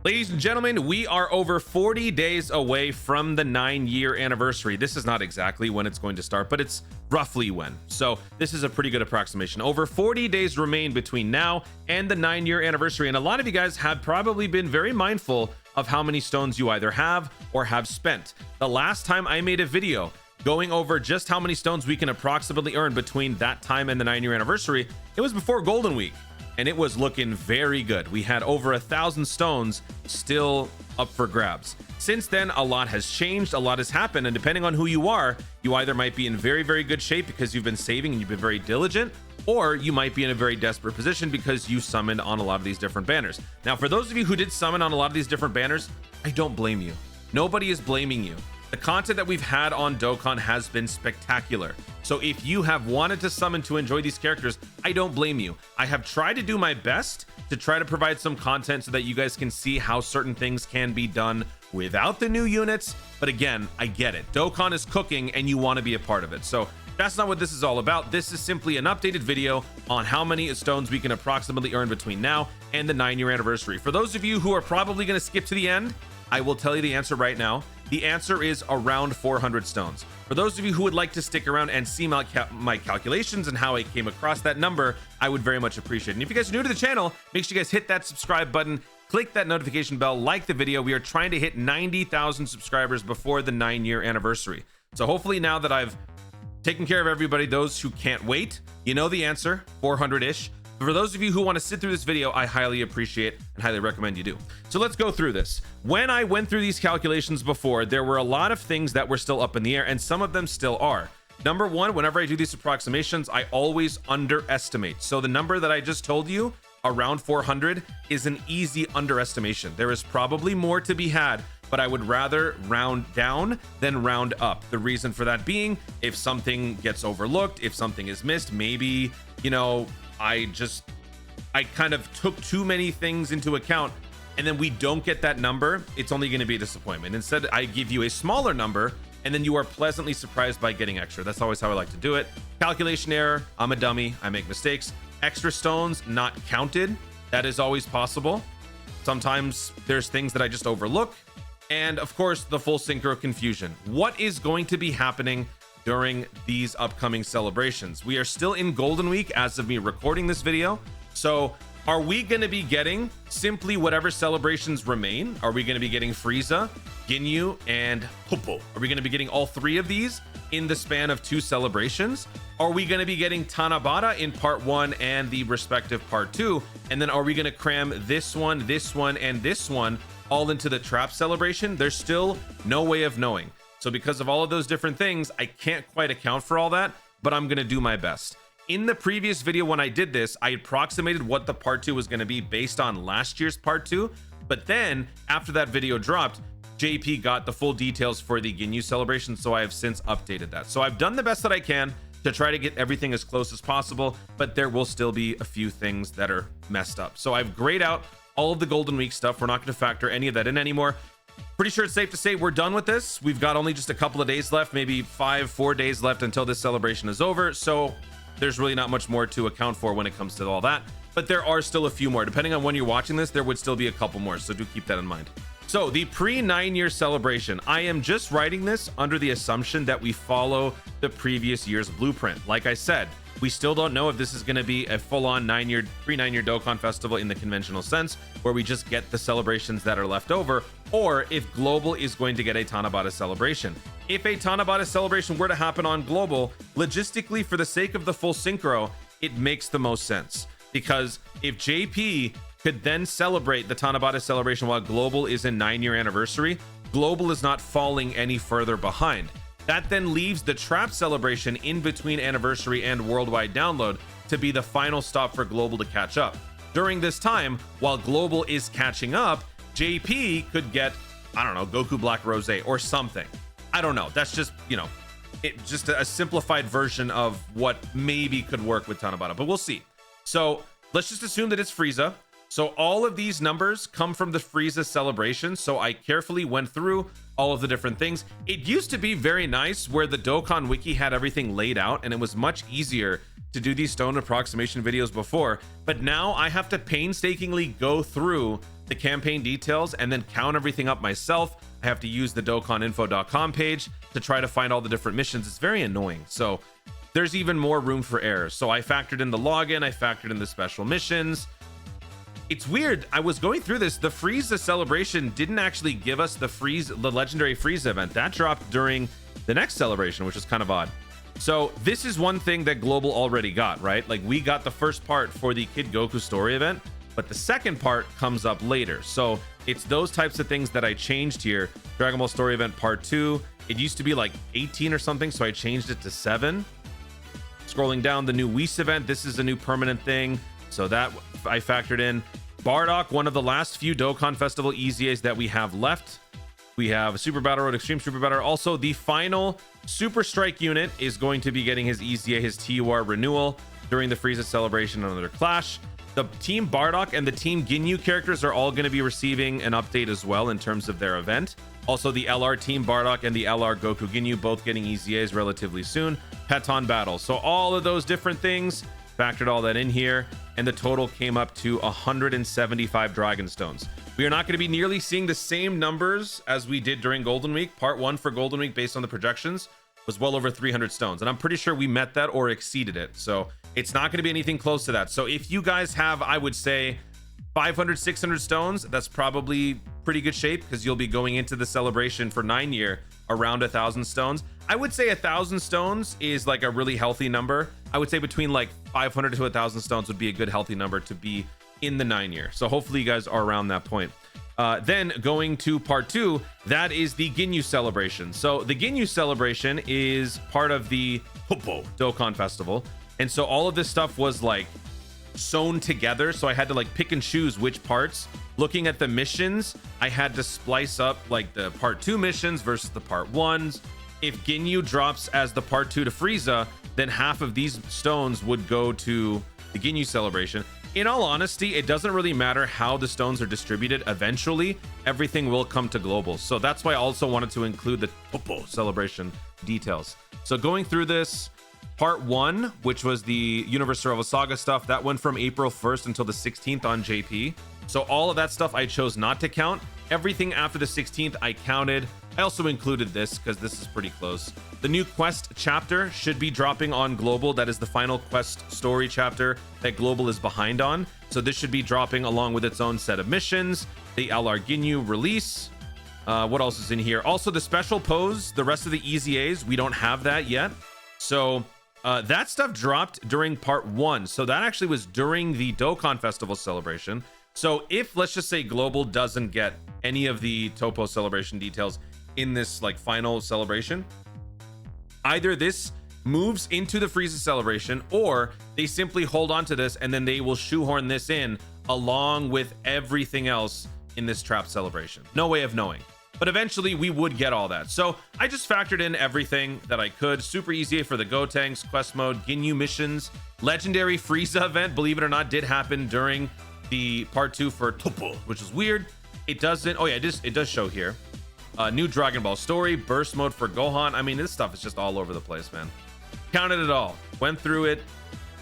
Ladies and gentlemen, we are over 40 days away from the 9-year anniversary. This is not exactly when it's going to start, but it's roughly when. So this is a pretty good approximation. Over 40 days remain between now and the 9-year anniversary. And a lot of you guys have probably been very mindful of how many stones you either have or have spent. The last time I made a video going over just how many stones we can approximately earn between that time and the 9-year anniversary, it was before Golden Week. And it was looking very good. We had over 1,000 stones still up for grabs. Since then, a lot has changed, a lot has happened, and depending on who you are, you either might be in very, very good shape because you've been saving and you've been very diligent, or you might be in a very desperate position because you summoned on a lot of these different banners. Now, for those of you who did summon on a lot of these different banners, I don't blame you. Nobody is blaming you. The content that we've had on Dokkan has been spectacular. So if you have wanted to summon to enjoy these characters, I don't blame you. I have tried to do my best to try to provide some content so that you guys can see how certain things can be done without the new units. But again, I get it. Dokkan is cooking and you want to be a part of it. So that's not what this is all about. This is simply an updated video on how many stones we can approximately earn between now and the 9-year anniversary. For those of you who are probably going to skip to the end, I will tell you the answer right now. The answer is around 400 stones. For those of you who would like to stick around and see my calculations and how I came across that number, I would very much appreciate it. And if you guys are new to the channel, make sure you guys hit that subscribe button, click that notification bell, like the video. We are trying to hit 90,000 subscribers before the 9-year anniversary. So hopefully now that I've taken care of everybody, those who can't wait, you know the answer, 400-ish. For those of you who want to sit through this video, I highly appreciate and highly recommend you do. So let's go through this. When I went through these calculations before, there were a lot of things that were still up in the air, and some of them still are. Number one, whenever I do these approximations, I always underestimate. So the number that I just told you, around 400, is an easy underestimation. There is probably more to be had, but I would rather round down than round up. The reason for that being, if something gets overlooked, if something is missed, maybe, you know, I kind of took too many things into account, and then we don't get that number, it's only going to be a disappointment. Instead, I give you a smaller number, and then you are pleasantly surprised by getting extra. That's always how I like to do it. Calculation error, I'm a dummy, I make mistakes. Extra stones not counted, that is always possible. Sometimes there's things that I just overlook. And of course, the full synchro confusion. What is going to be happening during these upcoming celebrations? We are still in Golden Week as of me recording this video. So are we going to be getting simply whatever celebrations remain? Are we going to be getting Frieza, Ginyu, and Hoppo? Are we going to be getting all three of these in the span of 2 celebrations? Are we going to be getting Tanabata in part 1 and the respective part 2? And then are we going to cram this one, and this one all into the trap celebration? There's still no way of knowing. So because of all of those different things, I can't quite account for all that, but I'm going to do my best. In the previous video when I did this, I approximated what the part 2 was going to be based on last year's part 2. But then after that video dropped, JP got the full details for the Ginyu celebration, so I have since updated that. So I've done the best that I can to try to get everything as close as possible, but there will still be a few things that are messed up. So I've grayed out all of the Golden Week stuff. We're not going to factor any of that in anymore. Pretty sure it's safe to say we're done with this. We've got only just a couple of days left, maybe 4 days left until this celebration is over. So there's really not much more to account for when it comes to all that. But there are still a few more. Depending on when you're watching this, there would still be a couple more. So do keep that in mind. So the pre-9-year celebration, I am just writing this under the assumption that we follow the previous year's blueprint. Like I said, we still don't know if this is going to be a full-on pre-9-year Dokkan festival in the conventional sense, where we just get the celebrations that are left over, or if Global is going to get a Tanabata celebration. If a Tanabata celebration were to happen on Global, logistically, for the sake of the full synchro, it makes the most sense. Because if JP could then celebrate the Tanabata celebration while Global is in 9-year anniversary, Global is not falling any further behind. That then leaves the trap celebration in between anniversary and worldwide download to be the final stop for Global to catch up. During this time, while Global is catching up, JP could get, I don't know, Goku Black Rose or something. I don't know. That's just, you know, just a simplified version of what maybe could work with Tanabata, but we'll see. So let's just assume that it's Frieza. So all of these numbers come from the Frieza celebration. So I carefully went through all of the different things. It used to be very nice where the Dokkan Wiki had everything laid out, and it was much easier to do these stone approximation videos before. But now I have to painstakingly go through the campaign details and then count everything up myself. I have to use the dokkaninfo.com page to try to find all the different missions. It's very annoying. So there's even more room for errors. So I factored in the login, I factored in the special missions. It's weird. I was going through this. The Frieza celebration didn't actually give us the legendary Frieza event. That dropped during the next celebration, which is kind of odd. So this is one thing that Global already got, right? Like we got the first part for the Kid Goku story event, but the second part comes up later. So it's those types of things that I changed here. Dragon Ball Story Event Part 2. It used to be like 18 or something, so I changed it to 7. Scrolling down, the new Whis event. This is a new permanent thing, so that I factored in. Bardock, one of the last few Dokkan Festival EZAs that we have left. We have Super Battle Road, Extreme Super Battle. Also, the final Super Strike unit is going to be getting his EZA, his TUR renewal during the Frieza celebration and another clash. The Team Bardock and the Team Ginyu characters are all going to be receiving an update as well in terms of their event. Also, the LR Team Bardock and the LR Goku Ginyu both getting EZAs relatively soon. Peton Battle. So all of those different things, factored all that in here, and the total came up to 175 Dragon Stones. We are not going to be nearly seeing the same numbers as we did during Golden Week. Part 1 for Golden Week, based on the projections, was well over 300 stones, and I'm pretty sure we met that or exceeded it. So it's not going to be anything close to that. So if you guys have, I would say, 500, 600 stones, that's probably pretty good shape, because you'll be going into the celebration for 9 year around 1,000 stones. I would say 1,000 stones is like a really healthy number. I would say between like 500 to 1,000 stones would be a good healthy number to be in the 9 year. So hopefully you guys are around that point. Then going to part 2, that is the Ginyu celebration. So the Ginyu celebration is part of the Dokkan Festival, and so all of this stuff was like sewn together, so I had to like pick and choose which parts. Looking at the missions, I had to splice up like the part 2 missions versus the part 1s. If Ginyu drops as the part 2 to Frieza, then half of these stones would go to the Ginyu celebration. In all honesty, it doesn't really matter how the stones are distributed. Eventually, everything will come to global. So that's why I also wanted to include the celebration details. So going through this, part 1, which was the Universe Survival Saga stuff, that went from April 1st until the 16th on JP. So all of that stuff I chose not to count. Everything after the 16th I counted. I also included this because this is pretty close. The new quest chapter should be dropping on global. That is the final quest story chapter that global is behind on. So this should be dropping along with its own set of missions. The LR Ginyu release. What else is in here? Also the special pose, the rest of the EZAs, we don't have that yet. So that stuff dropped during part 1. So that actually was during the Dokkan Festival celebration. So if, let's just say, global doesn't get any of the Topo celebration details in this like final celebration, either this moves into the Frieza celebration, or they simply hold on to this and then they will shoehorn this in along with everything else in this trap celebration. No way of knowing, but eventually we would get all that. So I just factored in everything that I could. Super easy for the Gotenks, quest mode, Ginyu missions, legendary Frieza event, believe it or not, did happen during the part 2 for Topo, which is weird. It doesn't, oh yeah, it does show here. New Dragon Ball story, burst mode for Gohan. I mean, this stuff is just all over the place, man. Counted it all, went through it,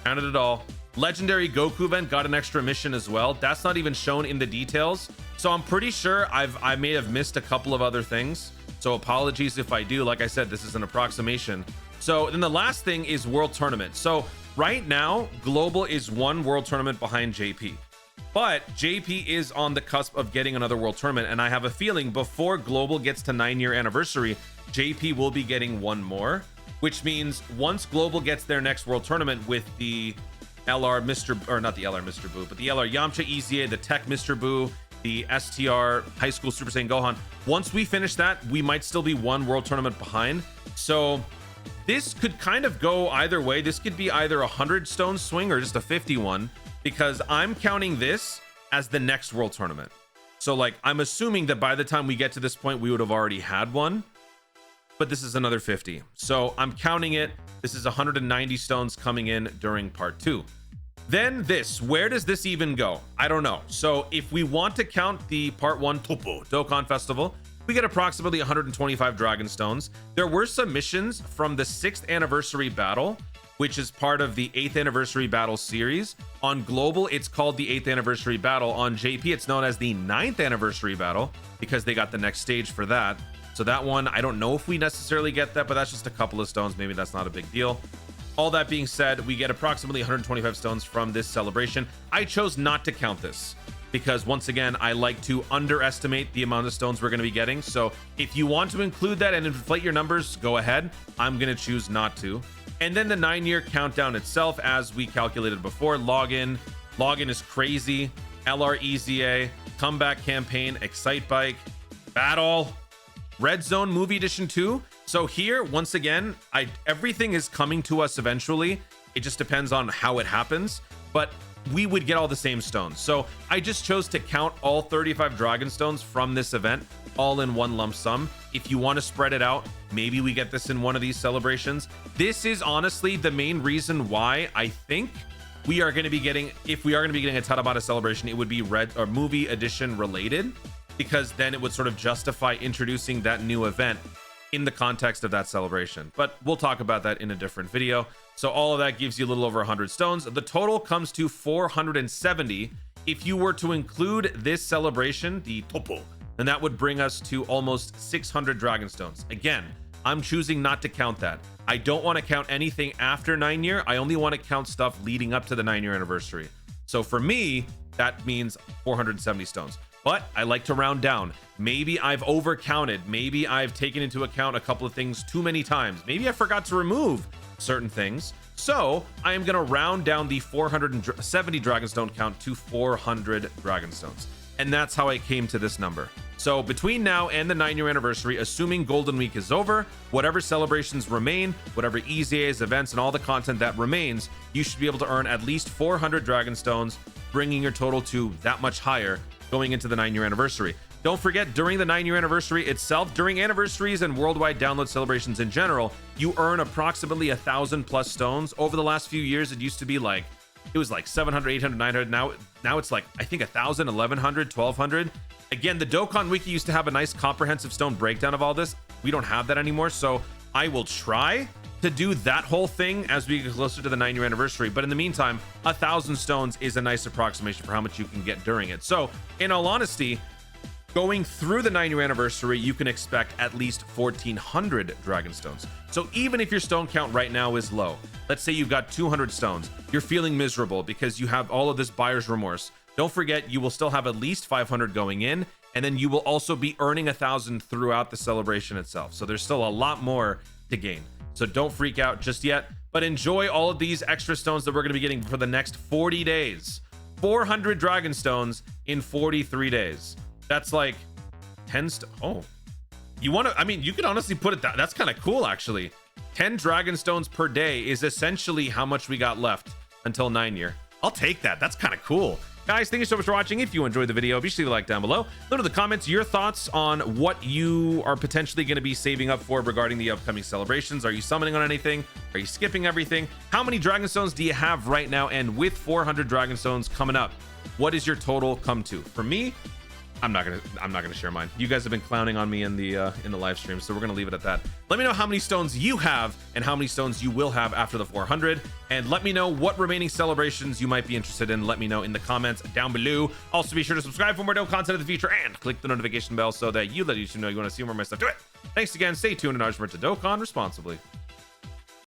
counted it all. Legendary Goku event got an extra mission as well. That's not even shown in the details, so I'm pretty sure I may have missed a couple of other things, so apologies if I do. Like I said, this is an approximation. So then the last thing is World Tournament. So right now global is one World Tournament behind JP, but JP is on the cusp of getting another World Tournament, and I have a feeling before global gets to 9-year anniversary, JP will be getting one more, which means once global gets their next World Tournament with the LR Mr. or not the LR Mr. Buu, but the LR Yamcha EZA, the Tech Mr. Buu, the STR High School Super Saiyan Gohan, once we finish that, we might still be one World Tournament behind. So this could kind of go either way. This could be either a 100 stone swing or just a 51, because I'm counting this as the next World Tournament. So like, I'm assuming that by the time we get to this point, we would have already had one, but this is another 50. So I'm counting it. This is 190 stones coming in during part 2. Then this, where does this even go? I don't know. So if we want to count the part 1 Topo Dokkan Festival, we get approximately 125 Dragon Stones. There were some missions from the 6th anniversary battle which is part of the 8th anniversary battle series. On global, it's called the 8th anniversary battle. On JP, it's known as the 9th anniversary battle because they got the next stage for that. So that one, I don't know if we necessarily get that, but that's just a couple of stones. Maybe that's not a big deal. All that being said, we get approximately 125 stones from this celebration. I chose not to count this because once again, I like to underestimate the amount of stones we're going to be getting. So if you want to include that and inflate your numbers, go ahead. I'm going to choose not to. And then the 9-year countdown itself, as we calculated before, login is crazy, LR EZA, comeback campaign, Excite Bike, battle, Red Zone movie edition 2. So here, once again, everything is coming to us eventually. It just depends on how it happens, but we would get all the same stones. So I just chose to count all 35 dragon stones from this event all in one lump sum. If you want to spread it out, maybe we get this in one of these celebrations. This is honestly the main reason why I think we are going to be getting, if we are going to be getting a Taramata celebration, it would be red or movie edition related, because then it would sort of justify introducing that new event in the context of that celebration. But we'll talk about that in a different video. So all of that gives you a little over 100 stones. The total comes to 470. If you were to include this celebration, the Topo, then that would bring us to almost 600 dragon stones. Again, I'm choosing not to count that. I don't want to count anything after 9-year. I only want to count stuff leading up to the 9-year anniversary. So for me, that means 470 stones. But I like to round down. Maybe I've overcounted. Maybe I've taken into account a couple of things too many times. Maybe I forgot to remove certain things. So I am going to round down the 470 Dragonstone count to 400 Dragonstones. And that's how I came to this number. So between now and the 9-year anniversary, assuming Golden Week is over, whatever celebrations remain, whatever EZA's events and all the content that remains, you should be able to earn at least 400 Dragonstones, bringing your total to that much higher going into the 9-year anniversary. Don't forget, during the 9-year anniversary itself, during anniversaries and worldwide download celebrations in general, you earn approximately 1,000+ stones. Over the last few years, it used to be like, it was like 700, 800, 900. Now it's like, I think 1,000, 1,100, 1,200. Again, the Dokkan Wiki used to have a nice comprehensive stone breakdown of all this. We don't have that anymore, so I will try to do that whole thing as we get closer to the 9-year anniversary. But in the meantime, 1,000 stones is a nice approximation for how much you can get during it. So in all honesty, going through the 9-year anniversary, you can expect at least 1,400 dragon stones. So even if your stone count right now is low, let's say you've got 200 stones, you're feeling miserable because you have all of this buyer's remorse. Don't forget, you will still have at least 500 going in, and then you will also be earning 1,000 throughout the celebration itself. So there's still a lot more to gain. So don't freak out just yet, but enjoy all of these extra stones that we're going to be getting for the next 40 days. 400 dragon stones in 43 days. That's like 10 oh, you want to, I mean, you could honestly put it that that's kind of cool actually. 10 dragon stones per day is essentially how much we got left until 9-year. I'll take that. That's kind of cool. Guys, thank you so much for watching. If you enjoyed the video, be sure to leave a like down below. Let in the comments your thoughts on what you are potentially going to be saving up for regarding the upcoming celebrations. Are you summoning on anything? Are you skipping everything? How many dragon stones do you have right now? And with 400 dragon stones coming up, what is your total come to? For me, I'm not gonna share mine. You guys have been clowning on me in the live stream, so we're gonna leave it at that. Let me know how many stones you have and how many stones you will have after the 400, and let me know what remaining celebrations you might be interested in. Let me know in the comments down below. Also, be sure to subscribe for more dope content in the future and click the notification bell so that you let YouTube know you want to see more of my stuff. Do it. Thanks again. Stay tuned and Arjmer to Dokkan responsibly.